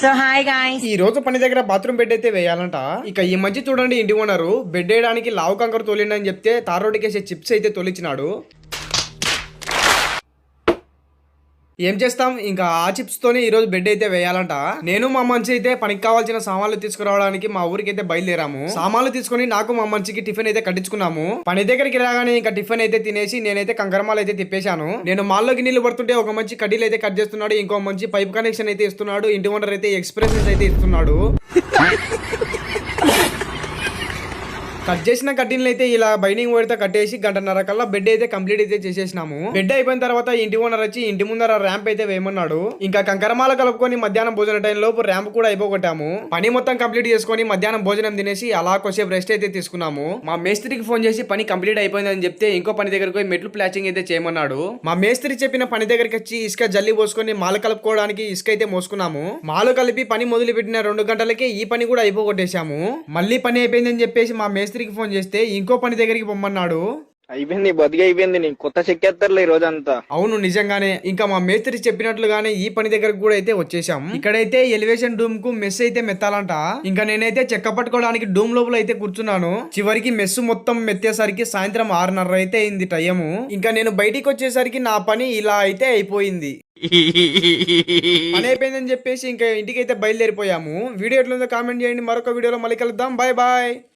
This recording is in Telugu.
సో హాయ్ గాయ్స్, ఈ రోజు పని దగ్గర బాత్రూమ్ బెడ్ అయితే వేయాలంట. ఇక ఈ మధ్య చూడండి, ఇంటి ఓనరు బెడ్ వేయడానికి లావు కంకర తోలిండని చెప్తే తారోడికేసే చిప్స్ అయితే తోలిచ్చినాడు. ఏం చేస్తాం, ఇంకా ఆ చిప్స్ తోనే ఈ రోజు బెడ్ అయితే వేయాలంట. నేను మా మంచి అయితే పనికి కావాల్సిన సామాన్లు తీసుకురావడానికి మా ఊరికి అయితే బయలుదేరాము. సామాన్లు తీసుకుని నాకు మా మంచికి టిఫిన్ అయితే కట్టించుకున్నాము. పని దగ్గరికి రాగానే ఇంకా టిఫిన్ అయితే తినేసి నేనైతే కంకరమాలు అయితే తిప్పేశాను. నేను మాల్లోకి నీళ్లు పడుతుంటే ఒక మంచి కడ్డీలు అయితే కట్ చేస్తున్నాడు, ఇంకో మంచి పైప్ కనెక్షన్ అయితే ఇస్తున్నాడు, ఇంటి ఓనర్ అయితే ఎక్స్ప్రెషన్స్ అయితే ఇస్తున్నాడు. కట్ చేసిన కట్టిన్లు అయితే ఇలా బైండింగ్ వైర్తో కట్టేసి గంటన్నర కల్లా బెడ్ అయితే కంప్లీట్ అయితే చేసేసినాము. బెడ్ అయిపోయిన తర్వాత ఇంటి ఓనర్ వచ్చి ఇంటి ముందర ర్యాంప్ అయితే వేయమన్నాడు. ఇంకా కంకరమాల కలుపుకొని మధ్యాహ్నం భోజన టైం లోపు ర్యాంప్ కూడా అయిపోగొట్టాము. పని మొత్తం కంప్లీట్ చేసుకొని మధ్యాహ్నం భోజనం తినేసి అలా కొద్దిసేపు రెస్ట్ అయితే తీసుకున్నాము. మా మేస్త్రికి ఫోన్ చేసి పని కంప్లీట్ అయిపోయిందని చెప్తే ఇంకో పని దగ్గరకు పోయి మెట్లు ప్లాచింగ్ అయితే చేయమన్నాడు. మా మేస్త్రి చెప్పిన పని దగ్గరికి వచ్చి ఇసుక జల్లి పోసుకొని మాల కలుపుకోవడానికి ఇసుక అయితే మోసుకున్నాము. మాలు కలిపి పని మొదలు పెట్టిన 2 గంటలకే ఈ పని కూడా అయిపోగొట్టేశాము. మళ్ళీ పని అయిపోయిందని చెప్పేసి మా మేస్త్రికి ఫోన్ చేస్తే ఇంకో పని దగ్గరికి పొమ్మన్నాడు. అయిపోయింది, బతికి అయిపోయింది. నీకు కొత్త చెక్కేస్తారులే ఈ రోజంతా. అవును, నిజంగానే. ఇంకా మా మేస్త్రి చెప్పినట్లుగానే ఈ పని దగ్గరకు కూడా అయితే వచ్చేసాం. ఇక్కడైతే ఎలివేషన్ డూమ్ కు మెస్ అయితే మెత్తాలంట. ఇంకా నేనైతే చెక్క పట్టుకోవడానికి డూమ్ లోపల అయితే కూర్చున్నాను. చివరికి మెస్ మొత్తం మెత్తేసరికి సాయంత్రం 6:30 అయితే అయింది టైము. ఇంకా నేను బయటికి వచ్చేసరికి నా పని ఇలా అయితే అయిపోయింది. పని అయిపోయిందని చెప్పేసి ఇంకా ఇంటికి అయితే బయలుదేరిపోయాము. వీడియో ఎట్లుందో కామెంట్ చేయండి. మరొక వీడియోలో మళ్ళీ కలుద్దాం. Bye bye.